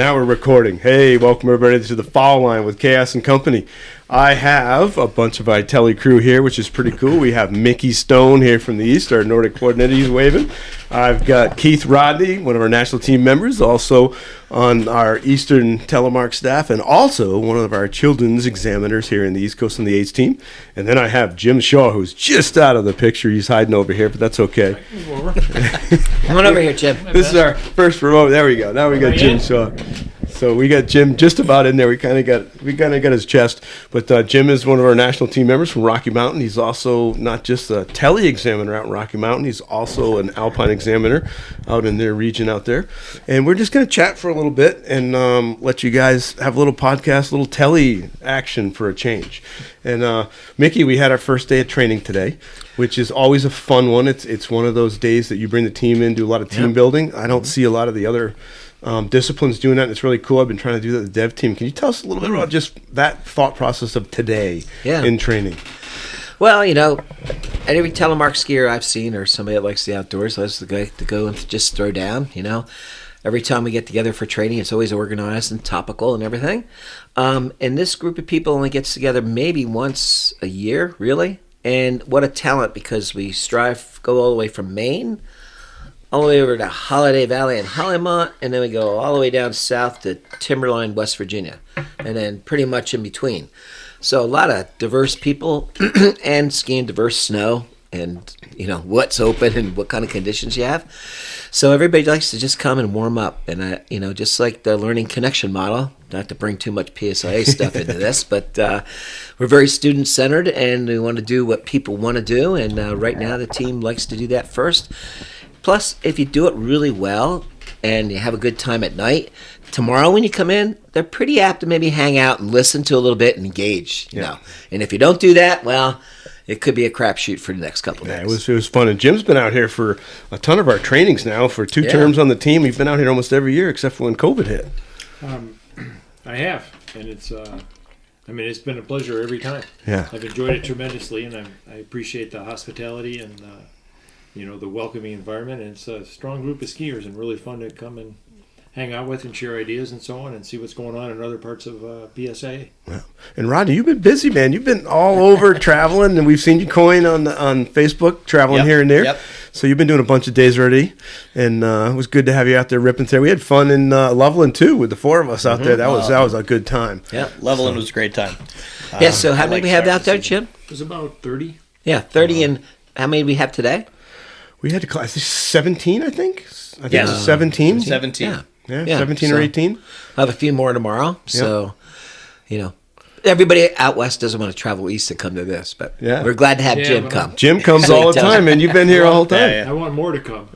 Now we're recording. Hey, welcome everybody to the Foul Line with Chaos and Company. I have a bunch of our Telly crew here, which is pretty cool. We have Mickey Stone here from the East, our Nordic coordinator. He's waving. I've got Keith Rodney, one of our national team members, also on our Eastern Telemark staff, and also one of our children's examiners here in the East Coast on the AIDS team. And then I have Jim Shaw, who's just out of the picture. He's hiding over here, but that's okay. Come on over here, Jim. This is our first remote. There we go. Now we got Jim Shaw. So we got Jim just about in there. We kind of got his chest. But Jim is one of our national team members from Rocky Mountain. He's also not just a Telly examiner out in Rocky Mountain. He's also an Alpine examiner out in their region out there. And we're just going to chat for a little bit and let you guys have a little podcast, a little Telly action for a change. And Mickey, we had our first day of training today, which is always a fun one. It's one of those days that you bring the team in, do a lot of team building. I don't see a lot of the other disciplines doing that, and it's really cool. I've been trying to do that with the dev team. Can you tell us a little bit about just that thought process of today in training? Well, you know, every telemark skier I've seen, or somebody that likes the outdoors, loves to go and just throw down, you know. Every time we get together for training, it's always organized and topical and everything. And this group of people only gets together maybe once a year, really. And what a talent, because we go all the way from Maine all the way over to Holiday Valley and Hollymont, and then we go all the way down south to Timberline, West Virginia, and then pretty much in between. So a lot of diverse people and skiing diverse snow and, you know, what's open and what kind of conditions you have. So everybody likes to just come and warm up. And, you know, just like the learning connection model, not to bring too much PSIA stuff into this, but we're very student-centered, and we want to do what people want to do. And right now the team likes to do that first. Plus, if you do it really well and you have a good time at night, tomorrow when you come in, they're pretty apt to maybe hang out and listen to a little bit and engage. You know. And if you don't do that, well, it could be a crapshoot for the next couple of days. It was fun. And Jim's been out here for a ton of our trainings now for 2 terms on the team. We've been out here almost every year except for when COVID hit. I have, and it's been a pleasure every time. Yeah, I've enjoyed it tremendously, and I appreciate the hospitality and the welcoming environment. And it's a strong group of skiers, and really fun to come and hang out with and share ideas and so on, and see what's going on in other parts of PSA. Yeah. And Rodney, you've been busy, man. You've been all over traveling, and we've seen you coin on Facebook, traveling here and there. Yep. So you've been doing a bunch of days already, and it was good to have you out there ripping through. We had fun in Loveland too, with the 4 of us out there. That was a good time. Yeah, Loveland was a great time. So how many we have out there, Jim? It was about 30. Yeah, 30, and how many we have today? We had to class 17, I think. It was 17. 17. Yeah, 17 or 18. I'll have a few more tomorrow. So, you know, everybody out west doesn't want to travel east to come to this, but we're glad to have Jim come. Jim comes all the time, and you've been here all the time. Yeah. I want more to come.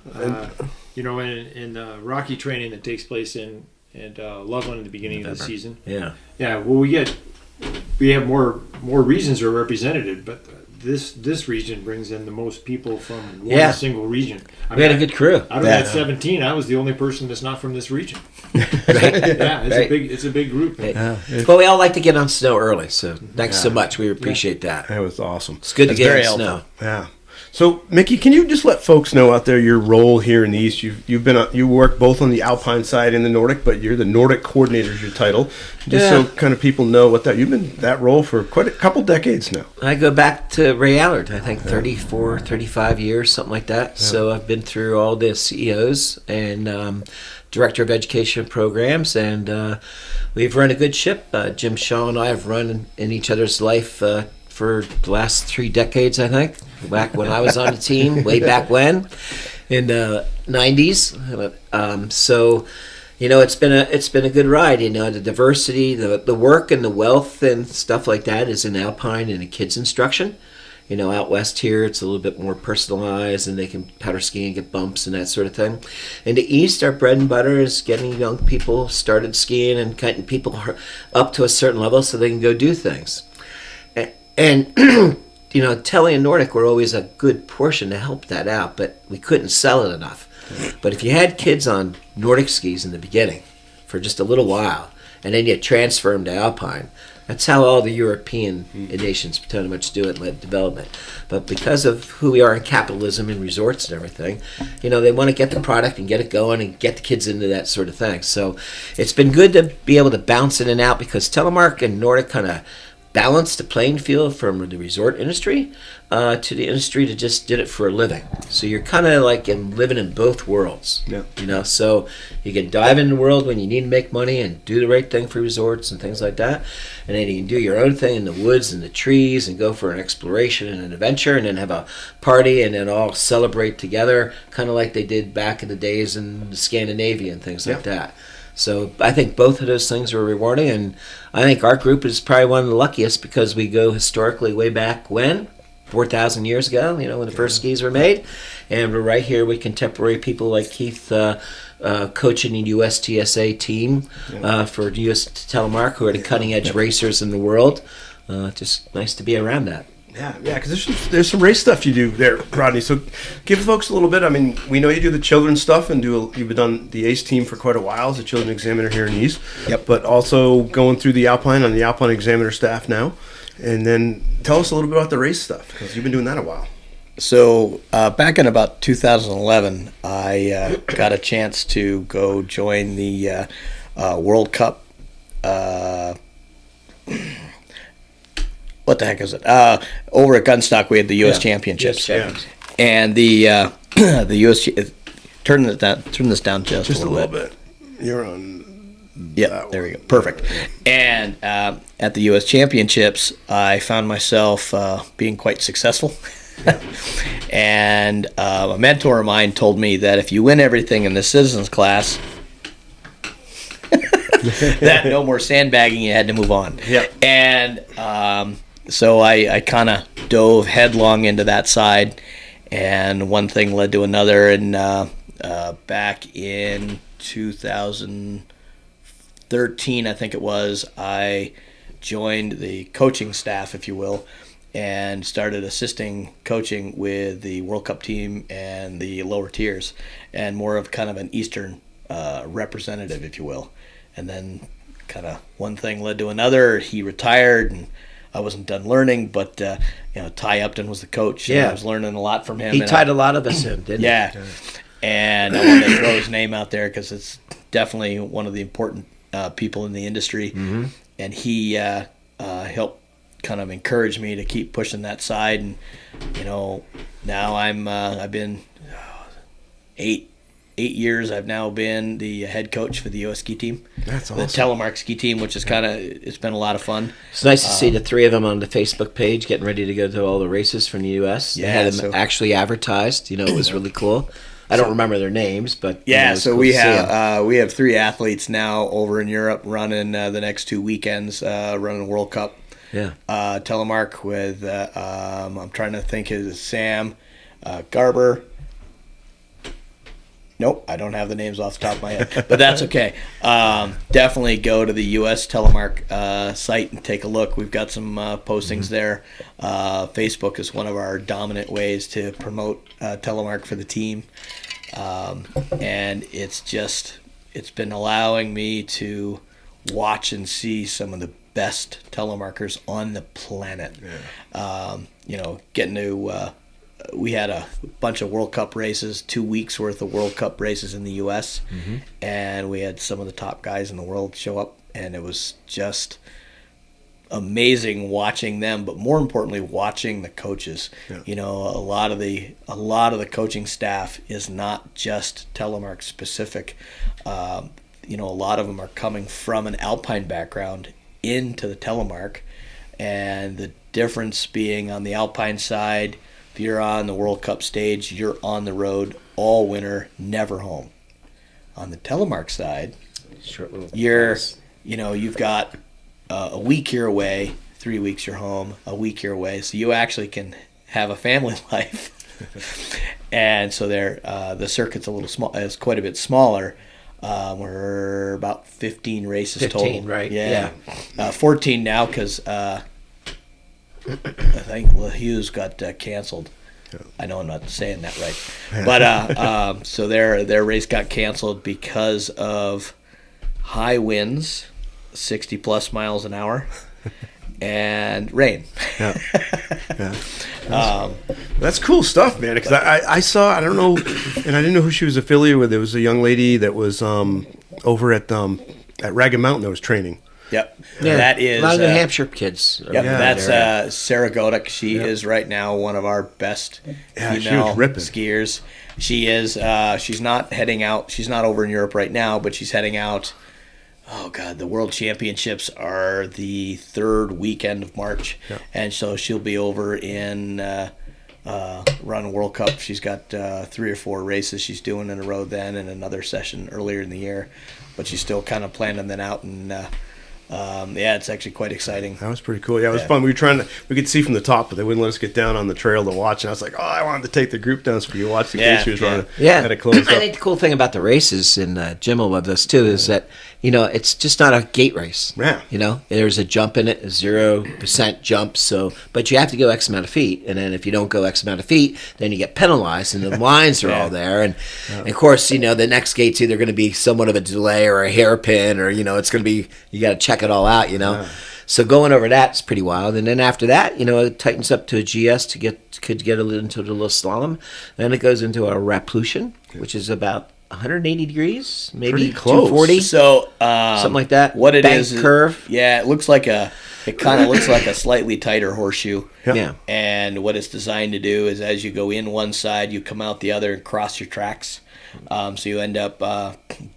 In Rocky training that takes place in Loveland at the beginning of the season. Yeah. Yeah. Well, we have more regions are represented, but this region brings in the most people from one single region. We had a good crew. Out of that 17, I was the only person that's not from this region. It's a big group. Well, we all like to get on snow early, so thanks so much. We appreciate that. That was awesome. It's good to get on snow. Yeah. So, Mickey, can you just let folks know out there your role here in the East? You work both on the Alpine side and the Nordic, but you're the Nordic coordinator is your title. Just so kind of people know you've been that role for quite a couple decades now. I go back to Ray Allard, I think 34, 35 years, something like that. Yeah. So I've been through all the CEOs and Director of Education Programs, and we've run a good ship. Jim Shaw and I have run in each other's life for the last 3 decades, I think. Back when I was on the team, way back when, in the 90s. So, you know, it's been a good ride. You know, the diversity, the work and the wealth and stuff like that is in Alpine and in kids instruction. You know, out west here, it's a little bit more personalized, and they can powder ski and get bumps and that sort of thing. In the East, our bread and butter is getting young people started skiing and getting people up to a certain level so they can go do things. And you know, Telly and Nordic were always a good portion to help that out, but we couldn't sell it enough. But if you had kids on Nordic skis in the beginning for just a little while, and then you transfer them to Alpine. That's how all the European nations pretty much do it, led development. But because of who we are in capitalism and resorts and everything, they want to get the product and get it going and get the kids into that sort of thing. So it's been good to be able to bounce in and out, because Telemark and Nordic kind of balanced the playing field from the resort industry to the industry that just did it for a living. So you're kind of like living in both worlds. Yeah. So you can dive in the world when you need to make money and do the right thing for resorts and things like that, and then you can do your own thing in the woods and the trees and go for an exploration and an adventure, and then have a party and then all celebrate together, kind of like they did back in the days in Scandinavia and things like that. So I think both of those things are rewarding, and I think our group is probably one of the luckiest, because we go historically way back when, 4,000 years ago, when the first skis were made, and we're right here with contemporary people like Keith coaching the USTSA team for US Telemark, who are the cutting edge racers in the world. Just nice to be around that. Yeah, because there's some race stuff you do there, Rodney. So give folks a little bit. I mean, we know you do the children's stuff, and you've done the ACE team for quite a while as a children examiner here in East. Yep. But also going through the Alpine on the Alpine examiner staff now. And then tell us a little bit about the race stuff, because you've been doing that a while. So back in about 2011, I got a chance to go join the World Cup. What the heck is it? Over at Gunstock, we had the U.S. Championships, and the the U.S. Turn this down just a little bit. You're on. Yeah, there we go. Perfect. And at the U.S. Championships, I found myself being quite successful. And a mentor of mine told me that if you win everything in the citizens class, that no more sandbagging, you had to move on. Yeah. And so I kind of dove headlong into that side, and one thing led to another. And back in 2013, I think it was, I joined the coaching staff, if you will, and started assisting coaching with the World Cup team and the lower tiers, and more of kind of an Eastern representative, if you will. And then kind of one thing led to another. He retired, and I wasn't done learning, but Ty Upton was the coach, and I was learning a lot from him. He tied a lot of us in, didn't he? Yeah. And I wanted to throw his name out there because it's definitely one of the important people in the industry. Mm-hmm. And he helped kind of encourage me to keep pushing that side. And now I've been 8 years. I've now been the head coach for the U.S. ski team. That's awesome. The Telemark ski team, which is it's been a lot of fun. It's nice to see the three of them on the Facebook page getting ready to go to all the races from the U.S. Yeah, they had them actually advertised. It was really cool. I don't remember their names, but so cool we have 3 athletes now over in Europe running the next 2 weekends, running the World Cup. Yeah. Telemark with I'm trying to think, is Sam Garber. Nope, I don't have the names off the top of my head, but that's okay. Definitely go to the US Telemark site and take a look. We've got some postings there. Facebook is one of our dominant ways to promote Telemark for the team. And it's been allowing me to watch and see some of the best telemarketers on the planet. Yeah. Getting to we had a bunch of World Cup races, 2 weeks worth of World Cup races in the U.S., and we had some of the top guys in the world show up, and it was just amazing watching them, but more importantly, watching the coaches. Yeah. A lot of the coaching staff is not just Telemark specific. A lot of them are coming from an Alpine background into the Telemark, and the difference being on the Alpine side, if you're on the World Cup stage, you're on the road all winter, never home. On the Telemark side, you've got a week you're away, 3 weeks you're home, a week you're away, so you actually can have a family life. And so the circuit's a little small. It's quite a bit smaller. We're about 15 races 15, total. Right? Yeah. 14 now because I think Hughes got canceled. Yeah. I know I'm not saying that right, but so their race got canceled because of high winds, 60 plus miles an hour, and rain. Yeah. Yeah. That's cool stuff, man. Because I saw, I don't know, and I didn't know who she was affiliated with. There was a young lady that was over at Ragged Mountain that was training. Yep. Yeah, That is a lot of New Hampshire kids. Yep, Yeah. that's Sarah Godick. She is right now one of our best Yeah, she female was ripping. skiers. She is. She's not heading out. She's not over in Europe right now, but she's heading out. Oh God, the World Championships are the third weekend of March, and so she'll be over in run World Cup. She's got 3 or 4 races she's doing in a row then, and another session earlier in the year, but she's still kind of planning that out and. It's actually quite exciting. That was pretty cool. Yeah, it was fun. We could see from the top, but they wouldn't let us get down on the trail to watch. And I was like, I wanted to take the group down so we could watch the case she was running. Yeah. Had it closed I up. think the cool thing about the races, and Jim will love this too, is that, it's just not a gate race. Yeah. There's a jump in it, a 0% jump. But you have to go X amount of feet. And then if you don't go X amount of feet, then you get penalized, and the lines are all there. And of course, the next gate's either going to be somewhat of a delay or a hairpin, or, it's going to be, you got to check it all out, Yeah. So going over that's pretty wild. And then after that, it tightens up to a GS could get into the little slalom. Then it goes into a Raplution, which is about 180 degrees, maybe Pretty close. 240. So something like that. What it Bank is curve. Yeah, it kind of looks like a slightly tighter horseshoe. Yeah. And what it's designed to do is, as you go in one side, you come out the other and cross your tracks. So you end up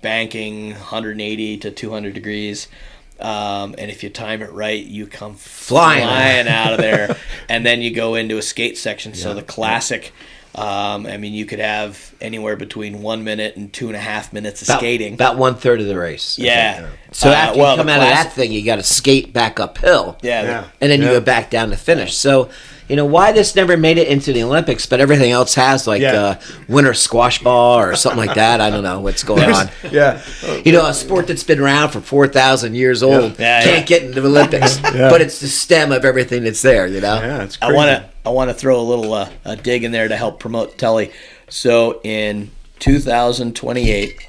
banking 180 to 200 degrees. And if you time it right, you come flying out of there. And then you go into a skate section. So the classic, you could have anywhere between 1 minute and 2.5 minutes of skating. About 1/3 of the race. Yeah. So after you come out of classic- that thing, you got to skate back uphill. Yeah. And then you go back down to finish. So, why this never made it into the Olympics, but everything else has, like winter squash ball or something like that. I don't know what's going on. Yeah. A sport that's been around for 4,000 years old can't get into the Olympics, but it's the stem of everything that's there, Yeah, it's crazy. I want to throw a little a dig in there to help promote Telly. So in 2028,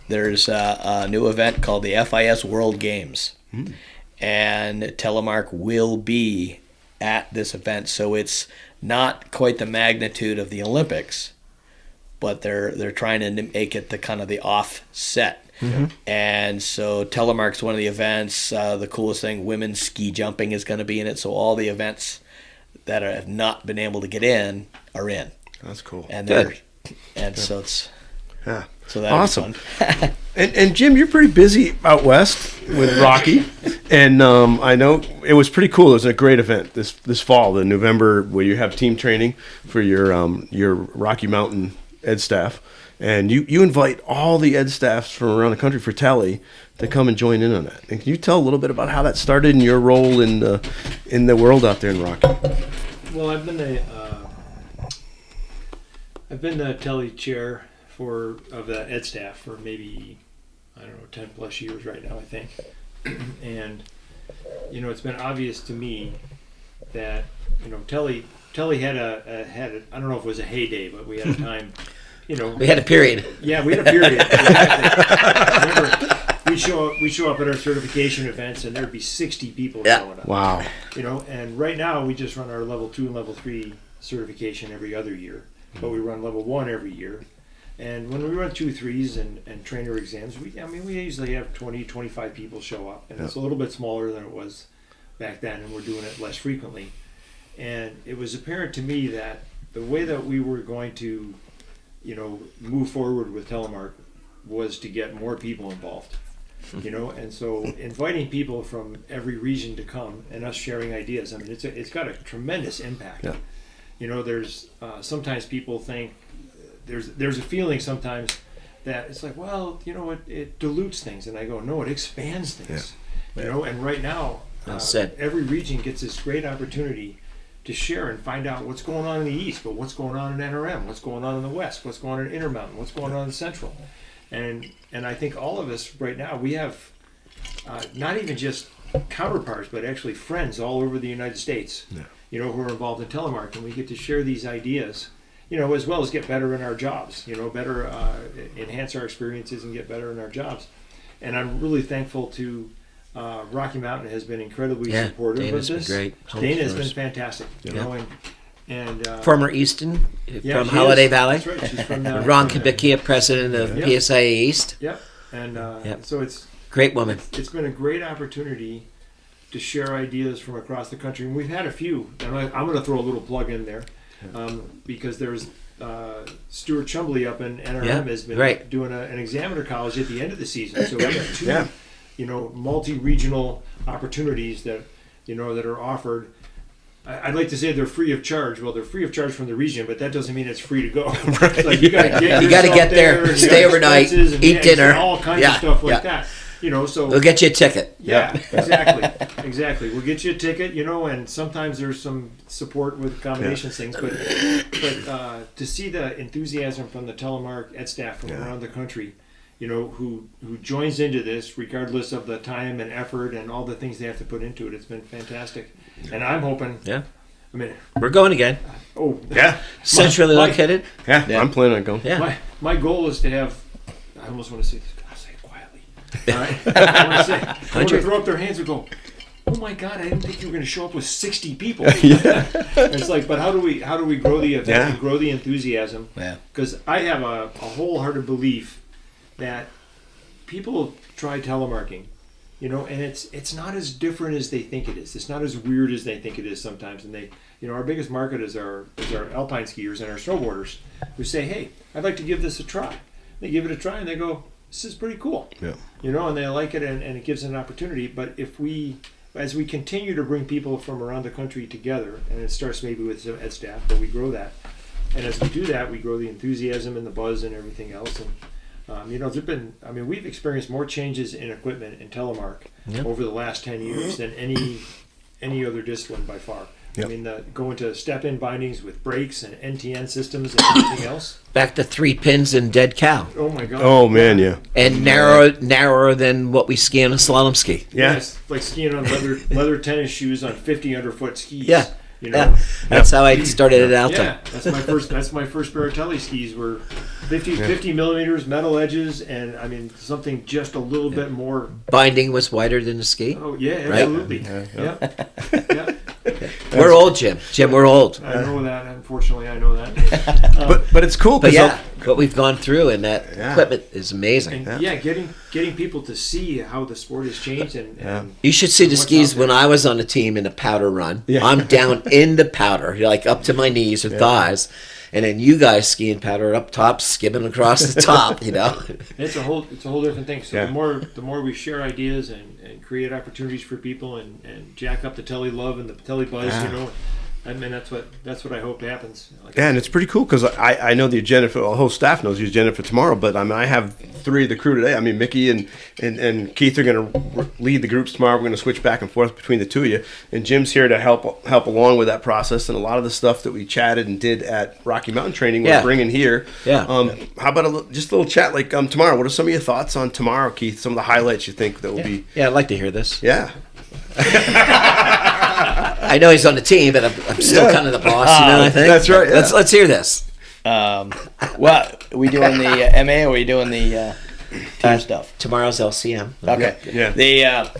there's a new event called the FIS World Games, and Telemark will be at this event. So it's not quite the magnitude of the Olympics, but they're trying to make it the kind of the offset. And so Telemark's one of the events. The coolest thing, women's ski jumping is going to be in it. So all the events that have not been able to get in are in. That's cool. And so it's so that's awesome. Fun. And Jim, you're pretty busy out west with Rocky, and I know it was pretty cool. It was a great event this fall, in November, where you have team training for your Rocky Mountain Ed staff, and you invite all the Ed staffs from around the country for Telly to come and join in on that. And can you tell a little bit about how that started and your role in the world out there in Rocky? Well, I've been the Telly chair of the Ed staff for maybe 10 plus years right now, I think. And it's been obvious to me that Telly had a I don't know if it was a heyday, but we had a time. We had a period. Yeah, we had a period. Exactly. Remember, we show up at our certification events, and there'd be 60 people showing up. Wow. And right now we just run our level 2 and level 3 certification every other year, but we run level 1 every year. And when we run 2, 3s and trainer exams, we usually have 20, 25 people show up, and it's a little bit smaller than it was back then, and we're doing it less frequently. And it was apparent to me that the way that we were going to, move forward with Telemark was to get more people involved. And so inviting people from every region to come and us sharing ideas, it's got a tremendous impact. Yeah. There's sometimes people think there's a feeling sometimes that it's like, well, it dilutes things, and I go, no, it expands things. Yeah. And right now every region gets this great opportunity to share and find out what's going on in the East, but what's going on in NRM, what's going on in the West, what's going on in Intermountain, what's going on in Central. And I think all of us right now, we have not even just counterparts, but actually friends all over the United States, who are involved in Telemark, and we get to share these ideas, as well as get better in our jobs, better enhance our experiences and get better in our jobs. And I'm really thankful to Rocky Mountain has been incredibly Yeah, supportive Dana's of been this. great. Dana has been Homeschoolers. fantastic. You know, and Former Easton yeah, from she Holiday is. Valley. That's right. She's from Ron Kabickia, president of Yep. PSIA East. Yep. And Yep. so it's Great woman. it's been a great opportunity to share ideas from across the country. And we've had a few. And I'm going to throw a little plug in there because there's Stuart Chumbley up in NRM Yeah, has been right. doing an examiner college at the end of the season. So we have two, Yeah. multi-regional opportunities that are offered. I'd like to say they're free of charge. Well, they're free of charge from the region, but that doesn't mean it's free to go. It's like you got to get You gotta get there, and you stay got overnight, expenses and, eat dinner. all kinds Yeah, of stuff like yeah. that. So We'll get you a ticket. yeah, exactly. We'll get you a ticket, and sometimes there's some support with combinations things, but to see the enthusiasm from the Telemark Ed staff from around the country, who joins into this regardless of the time and effort and all the things they have to put into it, it's been fantastic. And I'm hoping. Yeah. I mean, We're going again. oh Yeah. Centrally located. Yeah. Yeah. I'm planning on going. Yeah. my goal is to have. I almost want to say this. I'll say it quietly. All right. I want to throw up their hands and go, oh my God, I didn't think you were going to show up with 60 people. It's like, but how do we grow the event and grow the enthusiasm? Yeah. Because I have a wholehearted belief that people try telemarketing, and it's not as different as they think it is. It's not as weird as they think it is sometimes. And they, our biggest market is our alpine skiers and our snowboarders who say, hey, I'd like to give this a try. They give it a try and they go, this is pretty cool. Yeah. And they like it and it gives an opportunity. But as we continue to bring people from around the country together, and it starts maybe with some Ed staff, but we grow that. And as we do that, we grow the enthusiasm and the buzz and everything else. And we've experienced more changes in equipment in telemark over the last 10 years than any other discipline by far. Yep. I mean, going to step-in bindings with brakes and NTN systems and everything else. Back to 3 pins and dead cow. Oh my God! Oh man, yeah. And narrower than what we ski on a slalom ski. Yeah. Yes, like skiing on leather tennis shoes on 50 underfoot skis. Yeah. You Yeah. That's how I started at Alta. Yeah, that's my first pair of Telly skis were 50 millimeters, metal edges, and something just a little bit more. Binding was wider than the ski. Oh yeah, Right? absolutely. Yeah. We're old, Jim. Jim, we're old. I know that. Unfortunately, I know that. But it's cool But because yeah, what we've gone through and that equipment is amazing. And getting people to see how the sport has changed and You should see the what's skis out there. when I was on the team in the powder run. Yeah. I'm down in the powder, like up to my knees or thighs. And then you guys skiing powder up top, skimming across the top, It's a whole different thing. So Yeah. the more we share ideas and create opportunities for people and jack up the Telly love and the Telly buzz, that's what I hope happens. Yeah, and it's pretty cool because I know the agenda for the whole staff knows the agenda for tomorrow. But I have 3 of the crew today. Mickey and Keith are going to lead the groups tomorrow. We're going to switch back and forth between the two of you. And Jim's here to help along with that process. And a lot of the stuff that we chatted and did at Rocky Mountain Training, we're bringing here. Yeah. How about just a little chat like tomorrow? What are some of your thoughts on tomorrow, Keith? Some of the highlights you think that will be? Yeah, I'd like to hear this. Yeah. I know he's on the team, but I'm still kind of the boss, I think. That's right, yeah. Let's hear this. What are we doing the MA or are we doing the team stuff? Tomorrow's LCM. Okay. Yeah.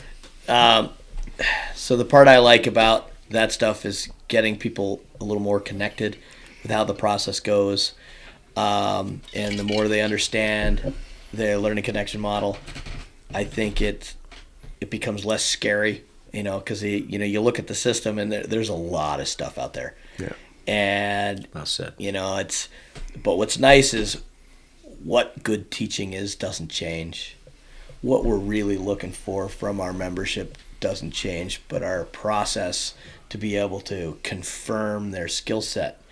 So the part I like about that stuff is getting people a little more connected with how the process goes, and the more they understand their learning connection model, I think it becomes less scary. Because you look at the system and there's a lot of stuff out there. Yeah. And well said. But what's nice is what good teaching is doesn't change. What we're really looking for from our membership doesn't change, but our process to be able to confirm their skill set,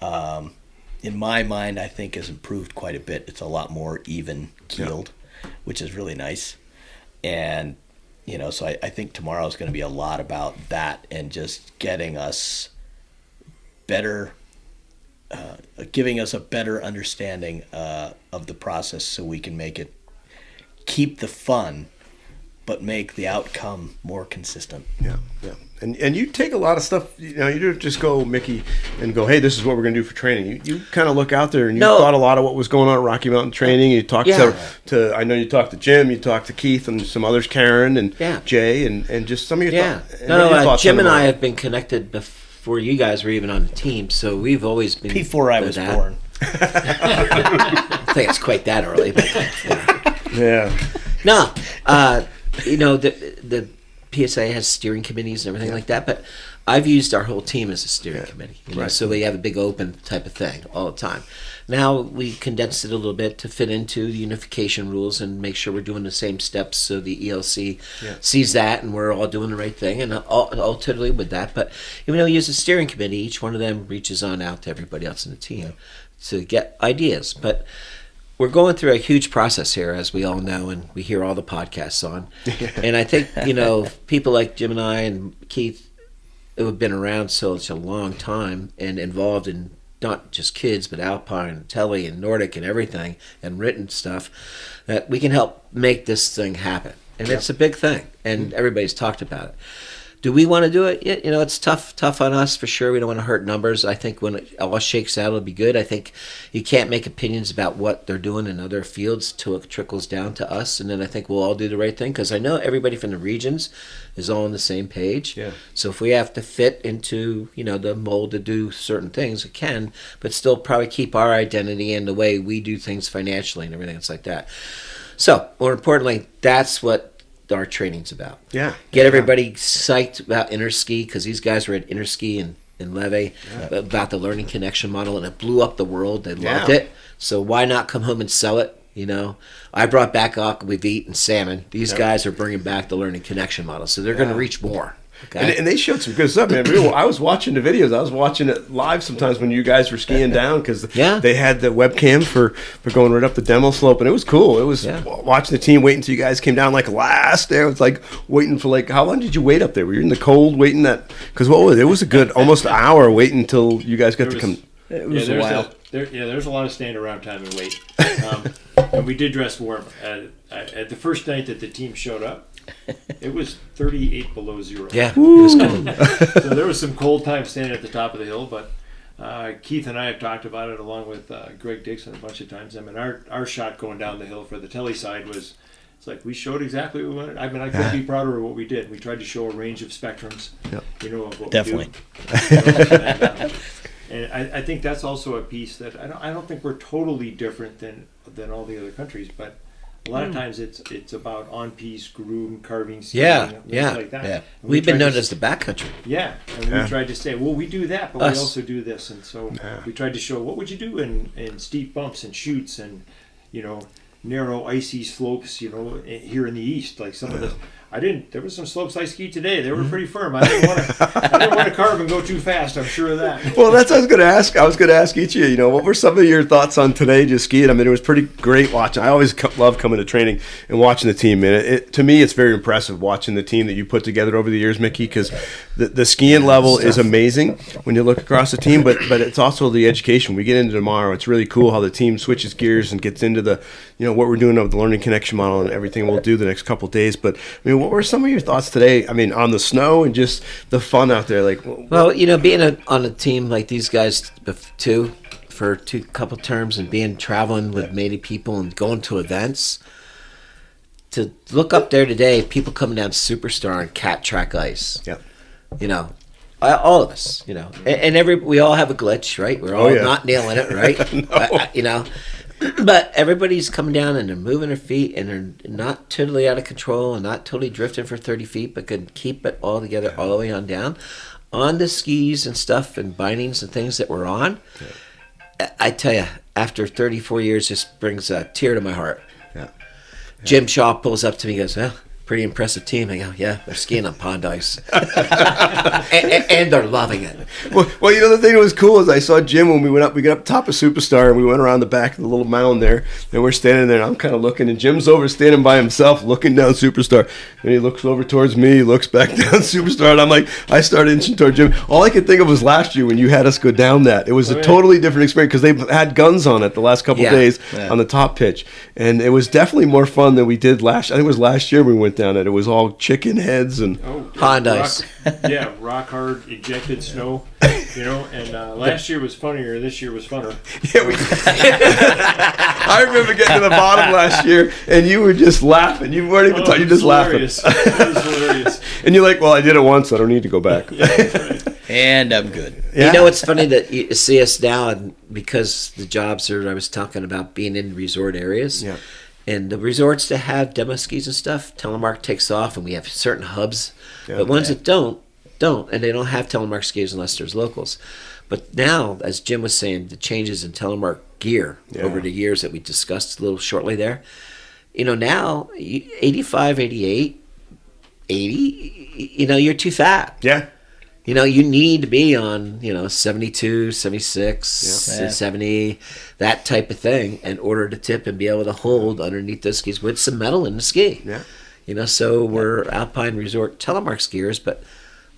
in my mind, I think has improved quite a bit. It's a lot more even keeled, which is really nice. And so I think tomorrow is going to be a lot about that and just getting us better, giving us a better understanding of the process so we can keep the fun but make the outcome more consistent. Yeah, yeah. And you take a lot of stuff, you don't just go, Mickey, and go, hey, this is what we're going to do for training. You kind of look out there, and you thought a lot of what was going on at Rocky Mountain Training. You talked to I know you talked to Jim, you talked to Keith, and some others, Karen and Jay, and just some of your thoughts. Jim and I have been connected before you guys were even on the team, so we've always been... Before I was born. I think it's quite that early. But, yeah. No, the PSA has steering committees and everything like that, but I've used our whole team as a steering committee, so we have a big open type of thing all the time. Now we condensed it a little bit to fit into the unification rules and make sure we're doing the same steps so the ELC sees that and we're all doing the right thing, and all totally with that. But even though we use a steering committee, each one of them reaches on out to everybody else in the team to get ideas. But we're going through a huge process here, as we all know, and we hear all the podcasts on. And I think, people like Jim and I and Keith who have been around such a long time and involved in not just kids, but Alpine, Telly, and Nordic and everything, and written stuff, that we can help make this thing happen. And it's a big thing, and everybody's talked about it. Do we want to do it? Yeah, it's tough on us for sure. We don't want to hurt numbers. I think when it all shakes out, it'll be good. I think you can't make opinions about what they're doing in other fields till it trickles down to us, and then I think we'll all do the right thing, because I know everybody from the regions is all on the same page. Yeah. So if we have to fit into the mold to do certain things, we can, but still probably keep our identity and the way we do things financially and everything. It's like that. So more importantly, that's what our training's about. Get everybody psyched about Interski, because these guys were at Interski in Levy about the learning connection model, and it blew up the world. They loved it. So why not come home and sell it? I brought back aquavit and salmon. These guys are bringing back the learning connection model, so they're going to reach more. Okay. And they showed some good stuff, man. I was watching the videos. I was watching it live sometimes when you guys were skiing down, because they had the webcam for going right up the demo slope, and it was cool. It was watching the team wait until you guys came down last there. It was like waiting for how long did you wait up there? Were you in the cold waiting because what was it? It was a good almost hour waiting until you guys got to come. It was a while. There's a lot of stand around time and wait. And we did dress warm. At the first night that the team showed up, it was 38 below zero. Yeah, it was cold. So there was some cold time standing at the top of the hill, but Keith and I have talked about it along with Greg Dixon a bunch of times. I mean, our shot going down the hill for the Telly side was, it's like we showed exactly what we wanted. I mean, I couldn't be prouder of what we did. We tried to show a range of spectrums, of what Definitely. we do. And I think that's also a piece that I don't think we're totally different than all the other countries, but a lot of times it's about on-piece groom, carving, things like that. Yeah. We've been known as the backcountry. Yeah, and we tried to say, well, we do that, but we also do this, and so we tried to show what would you do in steep bumps and chutes and narrow icy slopes, here in the east, like some of the. There was some slopes I skied today. They were pretty firm. I didn't want to carve and go too fast. I'm sure of that. Well, that's what I was going to ask. I was going to ask each of you, what were some of your thoughts on today just skiing? I mean, it was pretty great watching. I always love coming to training and watching the team. And to me, it's very impressive watching the team that you put together over the years, Mickey, because the skiing level is amazing when you look across the team, but it's also the education. We get into tomorrow. It's really cool how the team switches gears and gets into the, what we're doing with the learning connection model and everything we'll do the next couple of days. But, I mean, what were some of your thoughts today? I mean, on the snow and just the fun out there. Being on a team like these guys too, for couple terms, and traveling with many people and going to events, to look up there today, people coming down Superstar on cat track ice. Yeah. All of us. And we all have a glitch, right? We're all not nailing it, right? No. But everybody's coming down and they're moving their feet and they're not totally out of control and not totally drifting for 30 feet, but can keep it all together all the way on down. On the skis and stuff and bindings and things that we're on, I tell you, after 34 years, just brings a tear to my heart. Yeah. Jim Shaw pulls up to me and goes, well, pretty impressive team. I go, yeah, they're skiing on pond ice. and they're loving it. Well, the thing that was cool is I saw Jim when we got up top of Superstar, and we went around the back of the little mound there, and we're standing there, and I'm kind of looking, and Jim's over standing by himself looking down Superstar, and he looks over towards me, he looks back down Superstar, and I'm like, I started inching toward Jim. All I could think of was last year when you had us go down that. It was a totally different experience, because they had guns on it the last couple of days on the top pitch, and it was definitely more fun than we did I think it was last year we went down. down that it was all chicken heads and Hondas. Rock hard ejected snow. And last year was funnier. This year was funner. yeah, I remember getting to the bottom last year, and you were just laughing. You weren't even talking. You just laughing. It was hilarious. And you're like, "Well, I did it once. I don't need to go back." Yeah, that's right. And I'm good. Yeah. You know, it's funny that you see us now, and because the jobs are, I was talking about being in resort areas. Yeah. And the resorts that have demo skis and stuff, Telemark takes off, and we have certain hubs. Yeah. But ones that don't, and they don't have Telemark skis unless there's locals. But now, as Jim was saying, the changes in Telemark gear over the years that we discussed a little shortly there, now 85, 88, 80, you're too fat. Yeah. You need to be on, 72, 76, Yeah. 70, that type of thing in order to tip and be able to hold underneath those skis with some metal in the ski. Yeah. So we're Alpine Resort Telemark skiers, but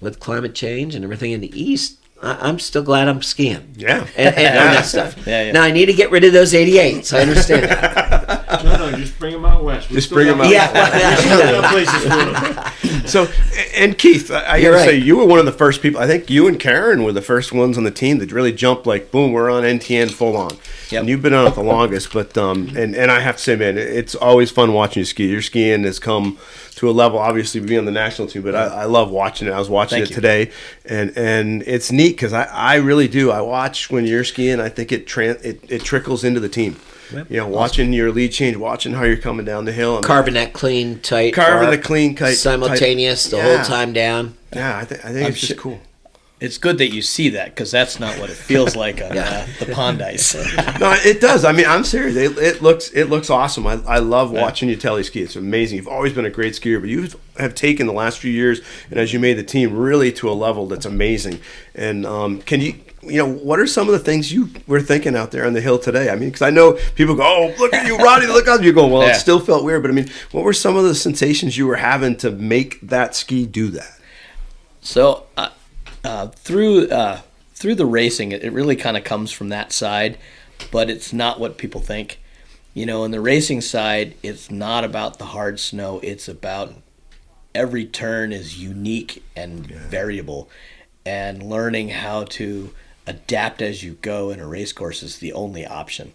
with climate change and everything in the East, I'm still glad I'm skiing. Yeah. And that stuff. Yeah. Now I need to get rid of those 88s. I understand that. No, just bring them out west. Just bring them out. Yeah. Places for them. So, and Keith, I You're gotta say, right. you were one of the first people. I think you and Karen were the first ones on the team that really jumped like, boom, we're on NTN full on. Yep. And you've been on it the longest, but and I have to say, man, it's always fun watching you ski. Your skiing has come to a level, obviously, being on the national team, but I love watching it. I was watching Thank it you. today, and it's neat because I really do. I watch when you're skiing. I think it trickles into the team. Yep. Watching your lead change, watching how you're coming down the hill. I mean, Carving that clean, tight. Carving arc, the clean, tight. simultaneous the Yeah. whole time down. Yeah, I think it's just cool. It's good that you see that because that's not what it feels like on the pond ice. No, it does. I mean, I'm serious. It looks awesome. I love watching you Telly ski. It's amazing. You've always been a great skier, but you have taken the last few years, and as you made the team, really to a level that's amazing. And can you? What are some of the things you were thinking out there on the hill today? I mean, because I know people go, "Oh, look at you, Rodney! Look up!" You go, "Well, it still felt weird." But I mean, what were some of the sensations you were having to make that ski do that? So through the racing, it really kind of comes from that side, but it's not what people think. In the racing side, it's not about the hard snow. It's about every turn is unique and variable, and learning how to adapt as you go in a race course is the only option.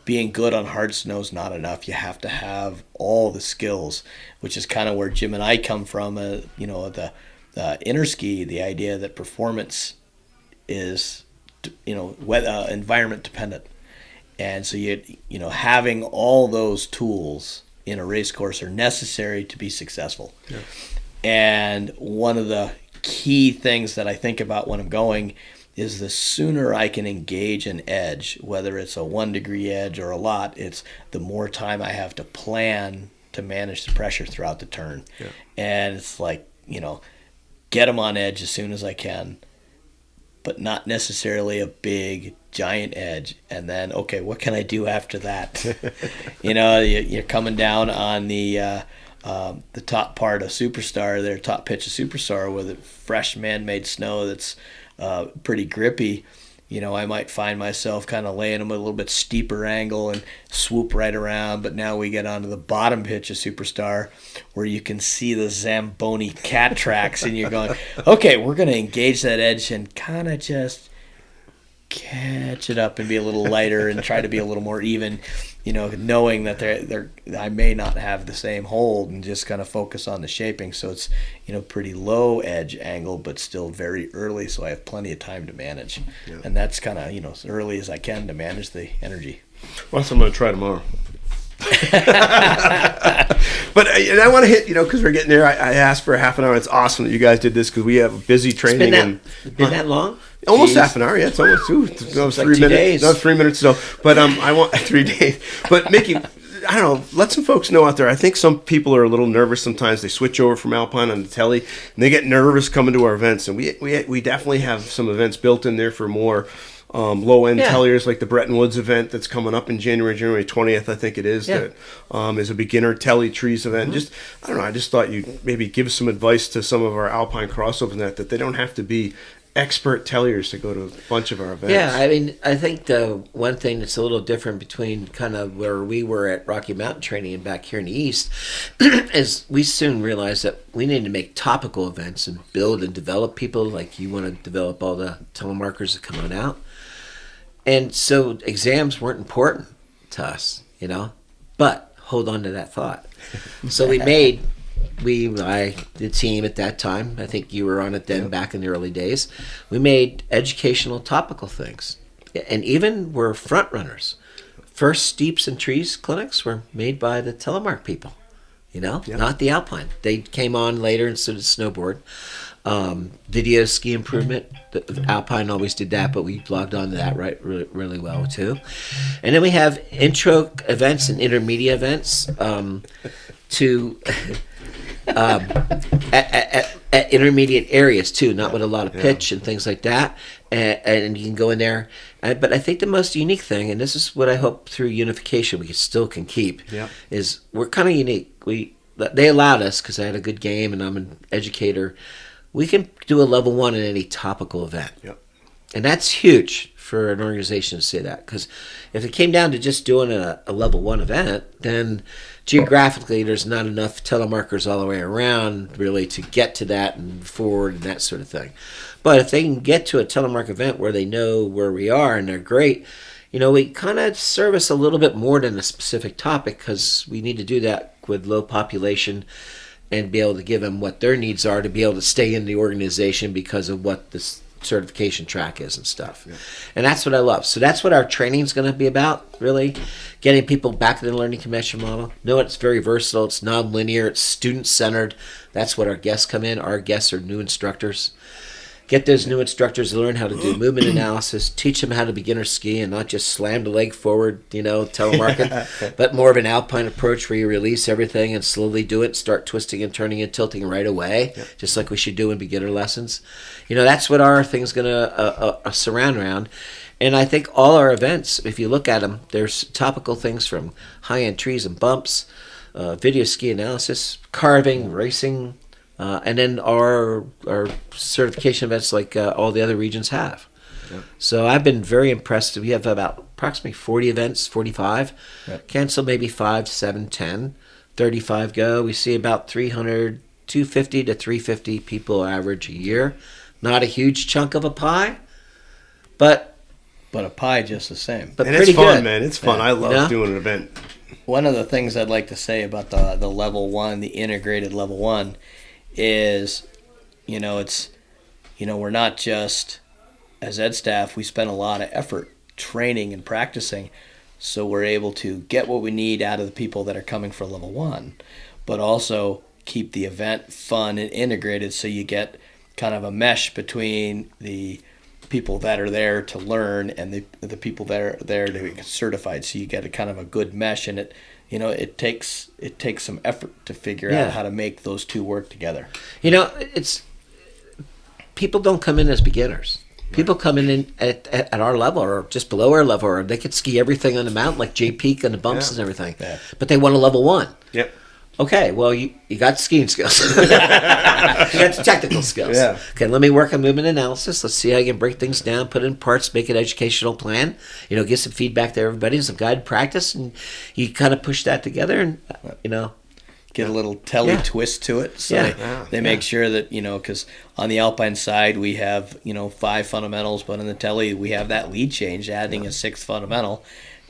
Being good on hard snow is not enough. You have to have all the skills, which is kind of where Jim and I come from. The inner ski, the idea that performance is, environment dependent, and so having all those tools in a race course are necessary to be successful. Yeah. And one of the key things that I think about when I'm going is the sooner I can engage an edge, whether it's a 1 degree edge or a lot, it's the more time I have to plan to manage the pressure throughout the turn. Yeah. And it's like, get them on edge as soon as I can, but not necessarily a big giant edge. And then, okay, what can I do after that? You're coming down on the top part of Superstar, their top pitch of Superstar, with a fresh man-made snow that's pretty grippy. I might find myself kind of laying them at a little bit steeper angle and swoop right around. But now we get onto the bottom pitch of Superstar where you can see the Zamboni cat tracks, and you're going, okay, we're going to engage that edge and kind of just catch it up and be a little lighter and try to be a little more even, knowing that I may not have the same hold, and just kind of focus on the shaping. So it's, pretty low edge angle, but still very early, so I have plenty of time to manage. Yeah. And that's kind of, as early as I can to manage the energy. Well, that's what I'm going to try tomorrow. But and I want to hit, because we're getting there. I asked for a half an hour. It's awesome that you guys did this because we have busy training. Been that long? Almost half an hour. Yeah, it's almost 2. It was like 3 2 minutes. days. No, 3 minutes. So, but I want 3 days. But Mickey, I don't know. Let some folks know out there. I think some people are a little nervous sometimes. They switch over from Alpine on the Telly, and they get nervous coming to our events. And we definitely have some events built in there for more low-end Telliers, like the Bretton Woods event that's coming up in January 20th, I think it is. Yeah. That is a beginner Telly trees event. Mm-hmm. I just thought you'd maybe give some advice to some of our Alpine crossovers that they don't have to be expert telliers to go to a bunch of our events. Yeah, I mean, I think the one thing that's a little different between kind of where we were at Rocky Mountain training and back here in the East is we soon realized that we needed to make topical events and build and develop people. Like you want to develop all the telemarketers that come on out. And so exams weren't important to us, you know, but hold on to that thought. So the team at that time, I think you were on it then back in the early days, we made educational topical things. And even were front runners. First Steeps and Trees clinics were made by the Telemark people, you know, not the Alpine. They came on later and so did snowboard. Video ski improvement, the Alpine always did that, but we logged on to that really well too. And then we have intro events and intermediate events to at intermediate areas too, not with a lot of pitch and things like that, and you can go in there. But I think the most unique thing, and this is what I hope through unification we still can keep, is we're kind of unique. They allowed us, because I had a good game and I'm an educator, we can do a level 1 in any topical event. And that's huge for an organization to say that, because if it came down to just doing a level 1 event, then geographically there's not enough telemarketers all the way around really to get to that and forward and that sort of thing. But if they can get to a telemark event where they know where we are and they're great, you know, we kind of service a little bit more than a specific topic, because we need to do that with low population and be able to give them what their needs are to be able to stay in the organization because of what this certification track is and stuff. And that's what I love. So that's what our training is going to be about, really, getting people back to the learning convention model. No, it's very versatile. It's non-linear. It's student-centered. That's what our guests come in. Our guests are new instructors. Get those new instructors to learn how to do movement analysis, teach them how to beginner ski and not just slam the leg forward, you know, telemarket, but more of an alpine approach where you release everything and slowly do it, start twisting and turning and tilting right away, just like we should do in beginner lessons. You know, that's what our thing's going to surround around. And I think all our events, if you look at them, there's topical things from high-end trees and bumps, video ski analysis, carving, racing, and then our certification events like all the other regions have. So I've been very impressed. We have about approximately 40 events, 45. Cancel maybe 5, 7, 10. 35 go. We see about 250 to 350 people average a year. Not a huge chunk of a pie, but a pie just the same. But and pretty it's fun, good. man. It's fun. I love doing an event. One of the things I'd like to say about the level 1, the integrated level 1, is, you know, it's, you know, we're not just, as ed staff, we spend a lot of effort training and practicing, so we're able to get what we need out of the people that are coming for level 1, but also keep the event fun and integrated, so you get kind of a mesh between the people that are there to learn and the people that are there to get certified, so you get a kind of a good mesh. And it, you know, it takes some effort to figure out how to make those two work together. You know, it's people don't come in as beginners. People come in at our level or just below our level, or they could ski everything on the mountain like J Peak and the bumps and everything, but they want a level 1. Okay, well, you got skiing skills. You got the technical skills. Okay, let me work on movement analysis. Let's see how I can break things down, put in parts, make an educational plan, you know, get some feedback to everybody, some guided practice, and you kind of push that together and, you know. Get a little Telly twist to it. So they make sure that, you know, because on the Alpine side, we have, you know, 5 fundamentals, but in the Telly, we have that lead change, adding a 6th fundamental.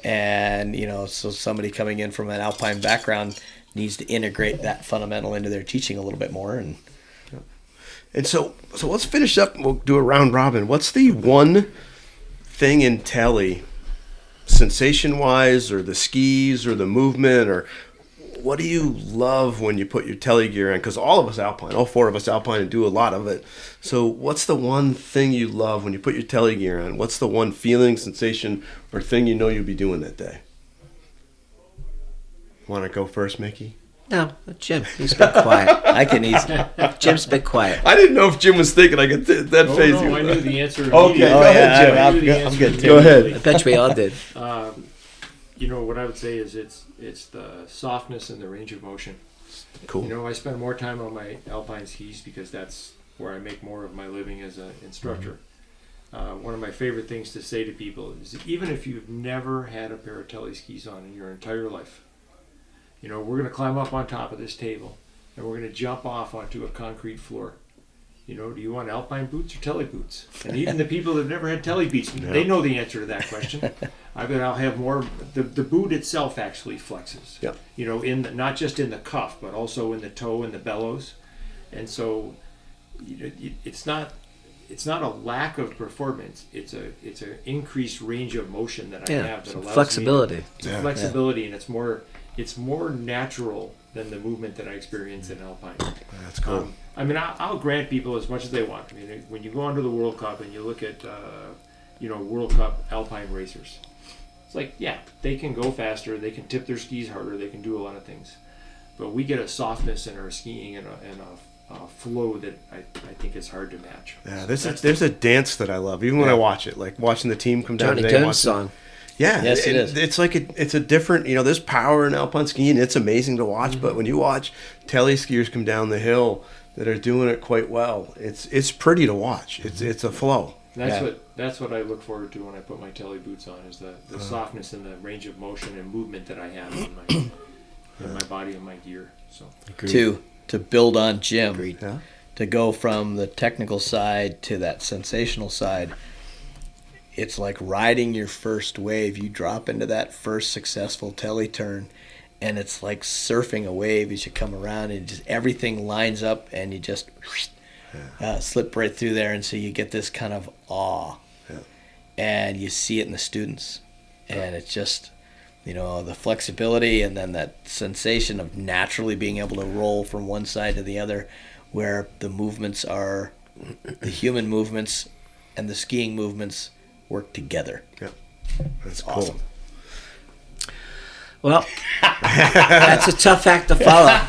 And, you know, so somebody coming in from an Alpine background needs to integrate that fundamental into their teaching a little bit more. And so let's finish up. We'll do a round robin. What's the one thing in Telly, sensation-wise, or the skis, or the movement, or what do you love when you put your Telly gear on? Because all of us Alpine, all 4 of us Alpine, and do a lot of it. So what's the one thing you love when you put your Telly gear on? What's the one feeling, sensation, or thing you know you'll be doing that day? Want to go first, Mickey? No, Jim. He's been quiet. I can easily. Jim's been quiet. I didn't know if Jim was thinking I could that phase. No, I knew the answer. Okay, go ahead, Jim. I'm good too. Go ahead. I bet we all did. You know, what I would say is it's the softness and the range of motion. Cool. You know, I spend more time on my Alpine skis because that's where I make more of my living as an instructor. One of my favorite things to say to people is, even if you've never had a pair of Telly skis on in your entire life, we're going to climb up on top of this table and we're going to jump off onto a concrete floor. Do you want Alpine boots or Telly boots? And even the people that have never had Telly boots, they know the answer to that question. I bet I'll have more. The boot itself actually flexes. Yep. Not just in the cuff, but also in the toe and the bellows. And so, it's not a lack of performance. It's an increased range of motion that I have that allows flexibility. Flexibility, and it's more natural than the movement that I experience in Alpine. That's cool. I'll grant people as much as they want. When you go onto the World Cup and you look at, World Cup Alpine racers, it's like, they can go faster, they can tip their skis harder, they can do a lot of things. But we get a softness in our skiing and a flow that I think is hard to match. Yeah, there's a dance that I love, even when I watch it, like watching the team come down Johnny today. Jones song. Yeah, yes, it is. It's like it's a different, there's power in alpine skiing. It's amazing to watch, but when you watch Telly skiers come down the hill that are doing it quite well, it's pretty to watch. It's a flow. That's what I look forward to when I put my Telly boots on, is the softness and the range of motion and movement that I have in my body and my gear. So To build on Jim, Yeah. to go from the technical side to that sensational side, it's like riding your first wave. You drop into that first successful Telly turn, and it's like surfing a wave as you come around, and just everything lines up, and you just slip right through there, and so you get this kind of awe, and you see it in the students, and it's just, the flexibility, and then that sensation of naturally being able to roll from one side to the other, where the movements are, the human movements and the skiing movements work together. Yeah, that's awesome. Cool. Well, that's a tough act to follow.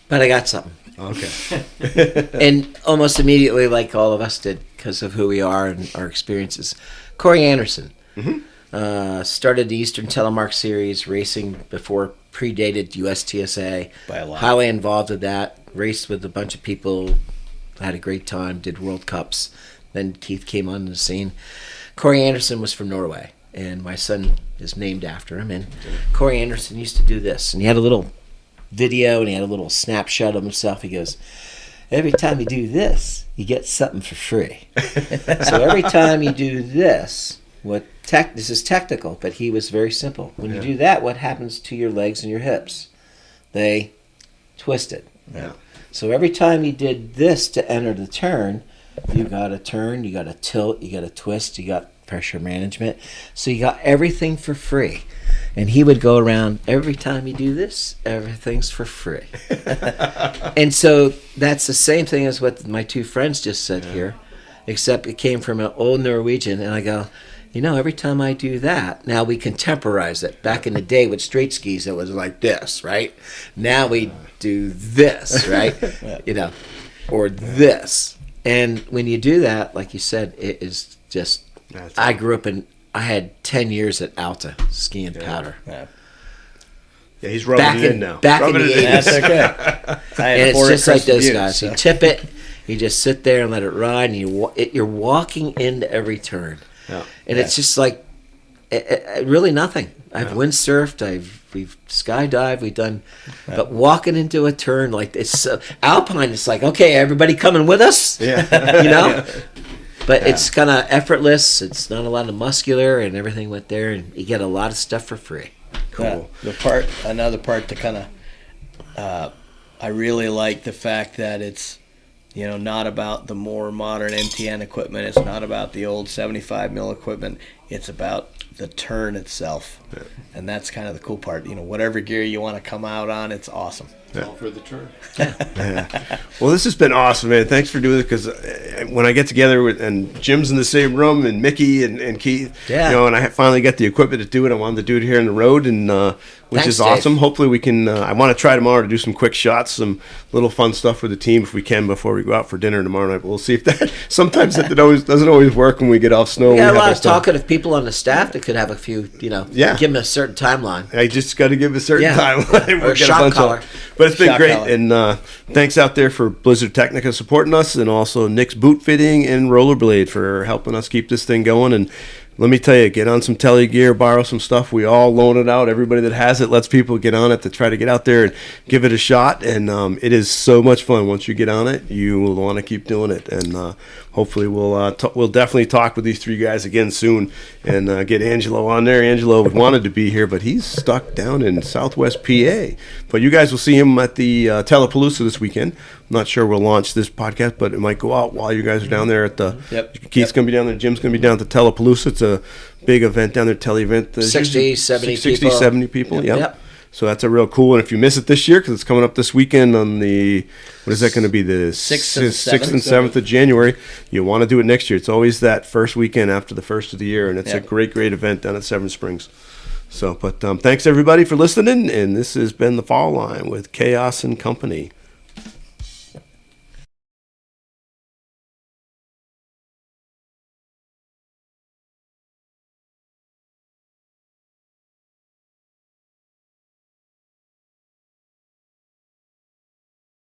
But I got something. Okay. And almost immediately, like all of us did, because of who we are and our experiences, Corey Anderson started the Eastern Telemark Series, racing before predated USTSA. By a lot. Highly involved with that, raced with a bunch of people, had a great time, did World Cups. Then Keith came on the scene. Corey Anderson was from Norway, and my son is named after him. And Corey Anderson used to do this, and he had a little video, and he had a little snapshot of himself. He goes, every time you do this, you get something for free. So every time you do this, this is technical, but he was very simple. When you do that, what happens to your legs and your hips? They twisted. Yeah. So every time you did this to enter the turn, you got to turn, you got to tilt, you got to twist, you got pressure management. So you got everything for free. And he would go around, every time you do this, everything's for free. And so that's the same thing as what my two friends just said here, except it came from an old Norwegian. And I go, every time I do that, now we contemporize it. Back in the day with straight skis, it was like this, right? Now we do this, right? Or this. And when you do that, like you said, it is just, I grew up I had 10 years at Alta skiing powder. Yeah. Yeah, he's rubbing it in now. Back in the 80s. That's okay. And it's just like those guys. You tip it, you just sit there and let it ride, and you're walking into every turn. Yeah. And it's just like really nothing. I've windsurfed, we've skydived, we've done, but walking into a turn like this, Alpine, it's like, okay, everybody coming with us? Yeah. But it's kind of effortless. It's not a lot of muscular, and everything went there, and you get a lot of stuff for free. Cool. Another part to kind of, I really like the fact that it's, not about the more modern MTN equipment. It's not about the old 75 mil equipment. It's about the turn itself. Yeah. And that's kind of the cool part. Whatever gear you want to come out on, it's awesome. It's all for the turn. Yeah. Well, this has been awesome, man. Thanks for doing it, because when I get together and Jim's in the same room, and Mickey and Keith, and I finally got the equipment to do it. I wanted to do it here on the road, and which Thanks, is Dave. awesome. Hopefully we can, I want to try tomorrow to do some quick shots, some little fun stuff for the team if we can before we go out for dinner tomorrow night. But we'll see if that, sometimes that doesn't always work when we get off snow. We got a have lot our of stuff. talkative people on the staff that could have a few, Yeah. give them a certain timeline. I just got to give a certain Yeah. timeline. Or a shock collar. But it's been Shock great. collar. And thanks out there for Blizzard Technica supporting us, and also Nick's Boot Fitting and Rollerblade for helping us keep this thing going. And let me tell you, get on some Telly gear, borrow some stuff. We all loan it out. Everybody that has it lets people get on it to try to get out there and give it a shot. And it is so much fun. Once you get on it, you will want to keep doing it. And hopefully we'll definitely talk with these three guys again soon and get Angelo on there. Angelo wanted to be here, but he's stuck down in Southwest PA. But you guys will see him at the Telepalooza this weekend. I'm not sure we'll launch this podcast, but it might go out while you guys are down there at the. Yep. Keith's going to be down there. Jim's going to be down at the Telepalooza. It's a big event down there, Telly event. 60, 70 60, people. 70 people. Yep. Yep. So that's a real cool. And if you miss it this year, because it's coming up this weekend on the, what is that going to be, the 6th and 6th and 7th of January, you want to do it next year. It's always that first weekend after the first of the year, and it's a Yep. great event down at Seven Springs. So, but thanks everybody for listening, and this has been The Fall Line with Chaos and Company.